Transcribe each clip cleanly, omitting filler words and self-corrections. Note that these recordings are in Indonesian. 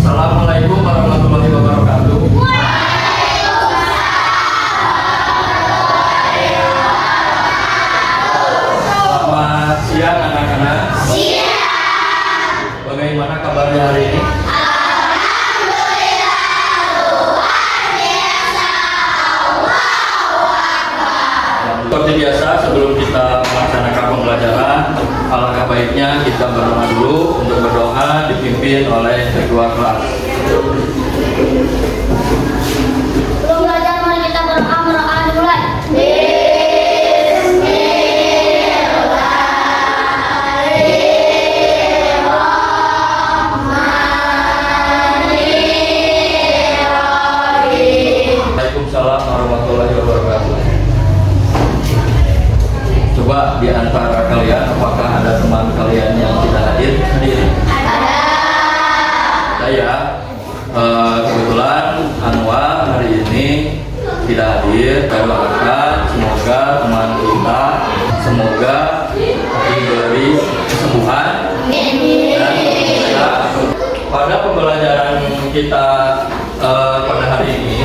Assalamualaikum warahmatullahi wabarakatuh. Selamat siang anak-anak. Bagaimana kabarnya hari ini? Seperti biasa, sebelum kita melaksanakan pembelajaran, alangkah baiknya kita berdoa dulu. Untuk berdoa dipimpin oleh ketua kelas. Sebelum belajar, mari kita berdoa dimulai. Waalaikumsalam warahmatullahi wabarakatuh. Coba di antara kalian, apakah ada teman kalian yang tidak hadir? Ada ya. Kebetulan Anwar hari ini tidak hadir. Saya doakan semoga teman kita diberi kesembuhan dan semoga pada pembelajaran kita pada hari ini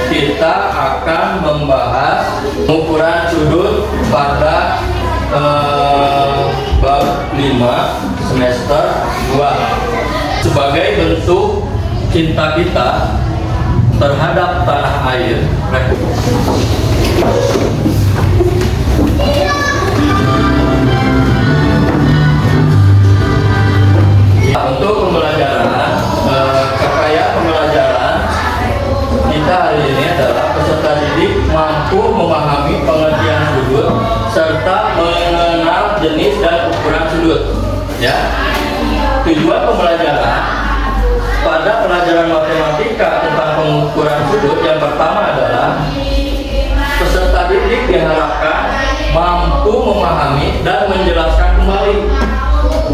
kita akan membahas pengukuran sudut pada bab 5 semester 2 sebagai bentuk cinta kita terhadap tanah air. Untuk pembelajaran capaian pembelajaran kita hari ini adalah peserta didik mampu memahami pengertian sudut serta mengenal jenis dan ukuran sudut. Ya, tujuan pembelajaran pada pelajaran matematika tentang pengukuran sudut yang pertama adalah peserta didik diharapkan mampu memahami dan menjelaskan kembali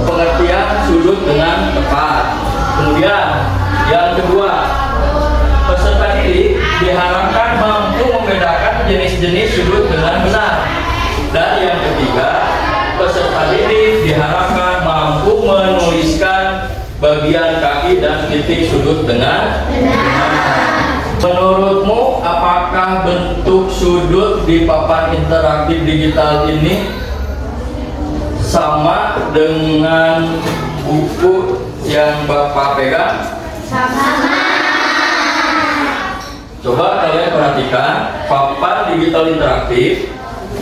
pengertian sudut dengan tepat. Kemudian yang kedua, peserta didik diharapkan mampu membedakan jenis-jenis sudut dengan benar. Dan yang ketiga, peserta didik diharapkan mampu menuliskan bagian kaki dan titik sudut dengan benar. Menurutmu, apakah bentuk sudut di papan interaktif digital ini sama dengan buku yang Bapak pegang? Sama. Coba kalian perhatikan papan digital interaktif,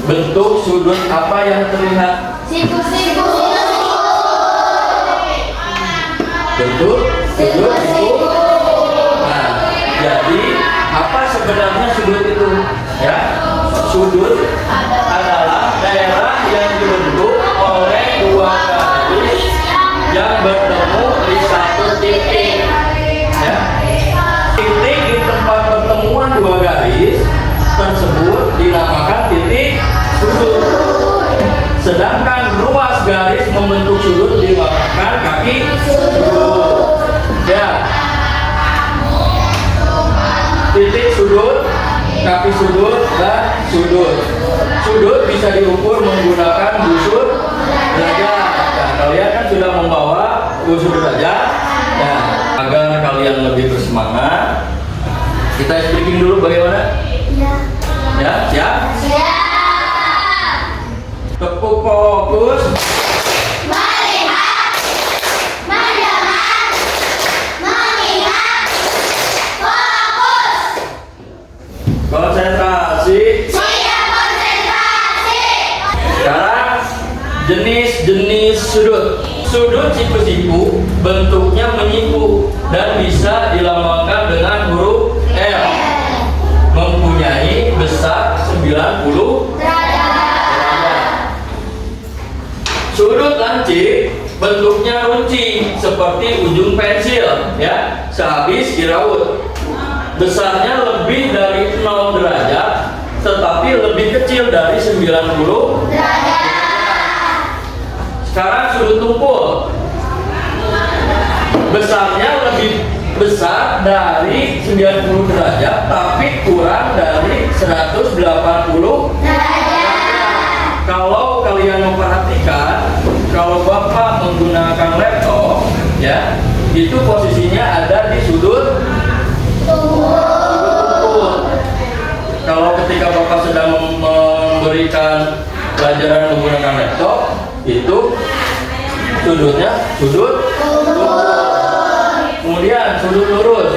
bentuk sudut apa yang terlihat? Siku-siku. Bentuk sudut siku. Nah, jadi apa sebenarnya sudut itu? Ya, sudut adalah daerah yang dibentuk oleh dua garis yang bertemu di satu titik. Ya, titik di tempat pertemuan dua garis tersebut dinamakan titik sudut. Sedangkan ruas garis membentuk sudut dinamakan kaki sudut. Ya, titik sudut, kaki sudut, dan sudut. Sudut bisa diukur menggunakan busur derajat. Nah, kalian kan sudah membawa busur derajat. Nah, agar kalian lebih bersemangat, kita expliking dulu bagaimana? Ya, siap? Tepuk fokus. Melihat, mendengar, mengingat, fokus. Konsentrasi. Siap konsentrasi. Sekarang jenis-jenis sudut. Sudut siku-siku bentuknya menyiku dan bisa dilambangkan dengan huruf L. Mempunyai besar 90 derajat. Sudut lancip bentuknya runcing seperti ujung pensil, ya, sehabis diraut. Besarnya lebih dari 0 derajat, tetapi lebih kecil dari 90 derajat. Sekarang sudut tumpul. Besarnya lebih besar dari 90 derajat, tapi kurang dari 180 derajat. Kalau kalian memperhatikan, kalau Bapak menggunakan laptop, ya, itu posisinya memberikan pelajaran menggunakan laptop itu sudutnya sudut lurus. Kemudian sudut lurus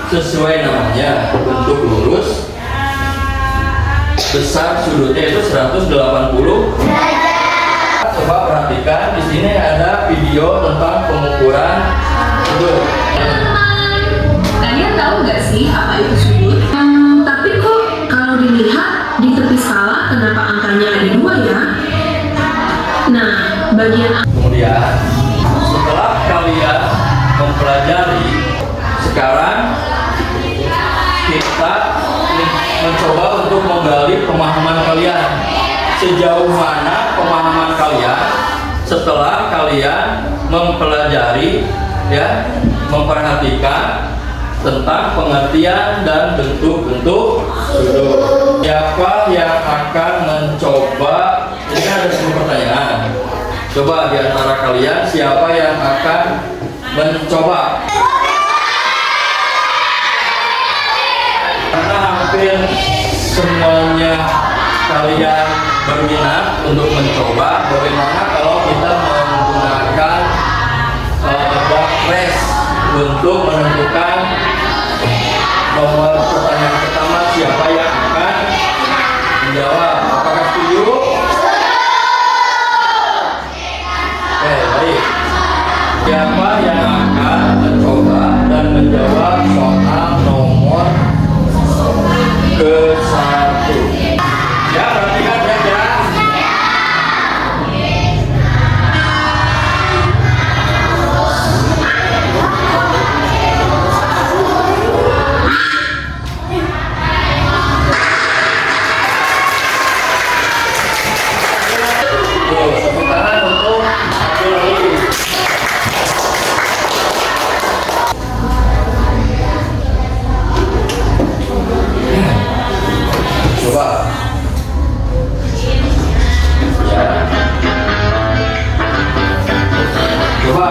sesuai namanya, bentuk lurus, besar sudutnya itu 180 derajat. Coba perhatikan di sini ada video tentang pengukuran sudut. Kalian tahu nggak sih apa itu sudut? Tapi kok kalau dilihat di tepi skala kenapa angkanya ada 2 ya? Nah, bagian Kemudian setelah kalian mempelajari, sekarang kita mencoba untuk menggali pemahaman kalian. Sejauh mana pemahaman kalian setelah kalian mempelajari, ya, memperhatikan tentang pengertian dan bentuk-bentuk sudut. Siapa yang akan mencoba? Ini kan ada 10 pertanyaan. Coba di antara kalian siapa yang akan mencoba? Karena hampir semuanya kalian berminat untuk mencoba, bagaimana kalau kita menggunakan backtrace untuk menentukan nomor pertanyaan pertama siapa yang akan menjawab. Apakah setuju? Oke, baik. Siapa yang akan mencoba dan menjawab soal nomor ke-1? Ya, perhatikan saja. Tepuk tangan untuk Abdul Aziz. Coba. Ya. Coba.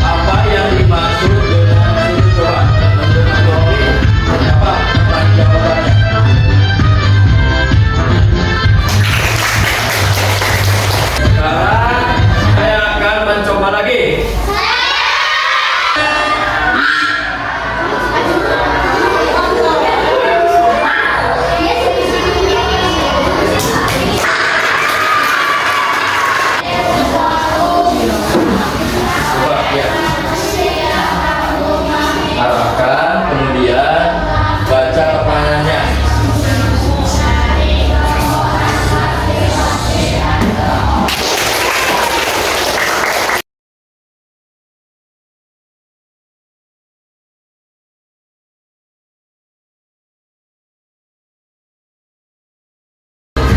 Apa yang dimaksud dengan sudut? Coba. Menurut Abdul Aziz, apa jawabannya? Sekarang saya akan mencoba lagi. Coba ya. Arahkan, kemudian baca pertanyaannya.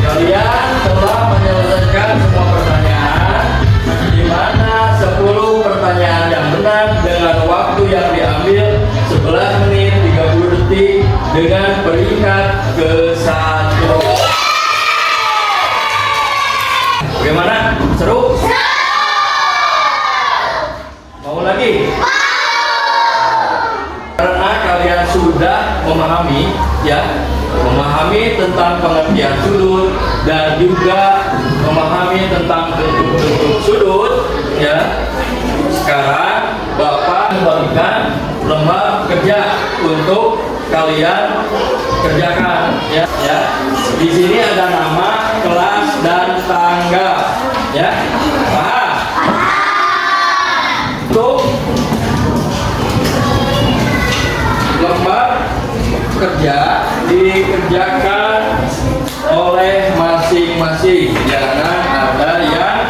Kalian telah menyelesaikan semua pertanyaan, di mana 10 pertanyaan yang benar dengan waktu yang diambil 11 menit 30 detik dengan peringkat ke-1. Bagaimana? Seru? Mau lagi? Karena kalian sudah memahami, ya, memahami tentang pengertian sudut dan juga memahami tentang bentuk-bentuk sudut, ya. Sekarang Bapak membagikan lembar kerja untuk kalian kerjakan, ya. Di sini ada nama, kelas dan tanggal, ya. Paham? Untuk lembar kerja dikerjakan oleh masing-masing, jangan ada yang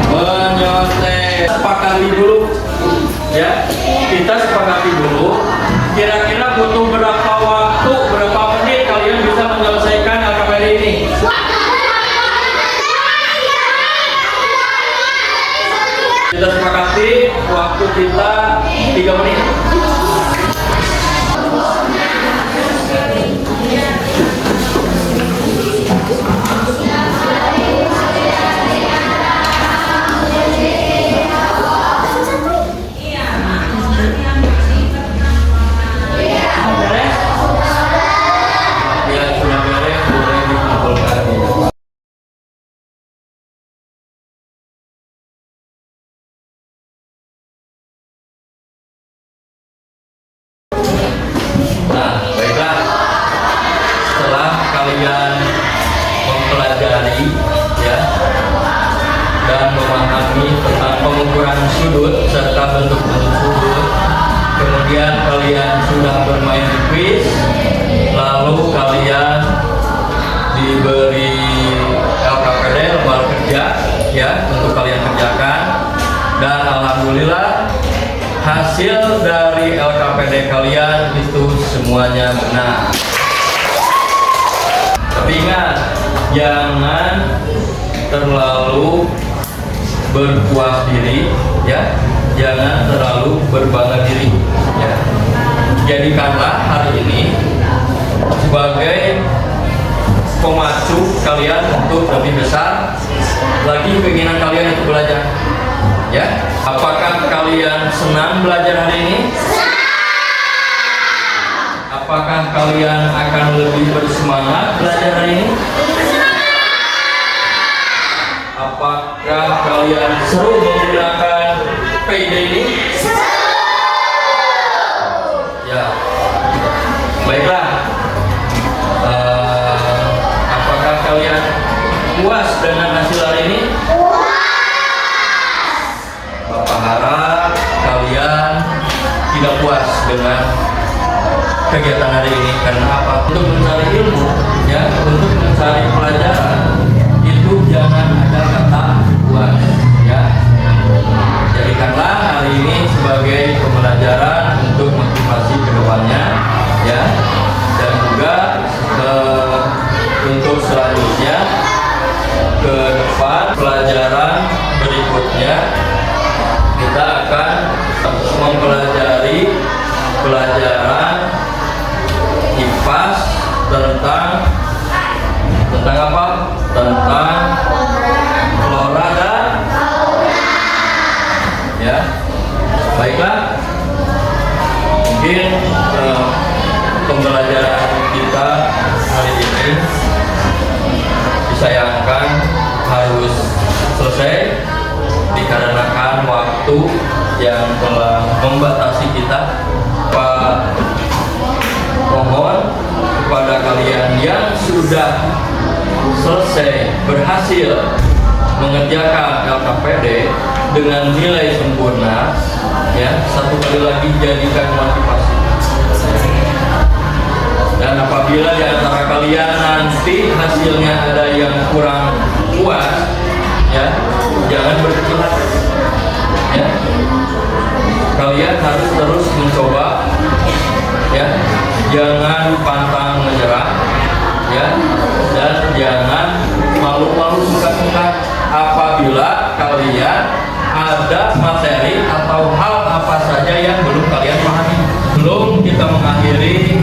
menyontek. Sepakati dulu, ya, kita sepakati dulu kira-kira butuh berapa waktu, berapa menit kalian bisa menyelesaikan LKPD ini. Kita sepakati waktu kita 3 menit. ukuran sudut serta bentuk-bentuk sudut, kemudian kalian sudah bermain di quiz, lalu kalian diberi LKPD lembar kerja ya untuk kalian kerjakan, dan alhamdulillah hasil dari LKPD kalian itu semuanya benar. Tapi ingat, jangan terlalu berpuas diri ya, jangan terlalu berbangga diri ya. Jadikanlah hari ini sebagai pemacu kalian untuk lebih besar lagi keinginan kalian untuk belajar ya. Apakah kalian senang belajar hari ini? Apakah kalian akan lebih bersemangat belajar hari ini? Apakah kalian seru menggunakan PD ini? Ya, baiklah. Apakah kalian puas dengan hasil hari ini? Bapak harap kalian tidak puas dengan kegiatan hari ini. Karena apa? Untuk mencari ilmu, ya, untuk mencari pelajaran itu jangan ada kata puas, ya. Jadikanlah hari ini sebagai pembelajaran untuk motivasi kedepannya, ya, dan juga untuk selanjutnya ke depan pelajaran berikutnya kita akan mempelajari pelajaran IPAS tentang apa? Tentang flora dan ya. Baiklah, mungkin pembelajaran kita hari ini disayangkan harus selesai dikarenakan waktu yang telah membatasi kita. Pak, mohon kepada kalian yang sudah selesai berhasil mengerjakan LKPD dengan nilai sempurna, ya, satu kali lagi jadikan motivasi. Dan apabila di antara kalian nanti hasilnya ada yang kurang puas, ya, jangan berkecil hati, ya. Kalian harus terus mencoba, ya, jangan pantang menyerah, ya, dan jangan malu-malu sungkan-sungkan apabila kalian ada materi atau hal apa saja yang belum kalian pahami. Belum kita mengakhiri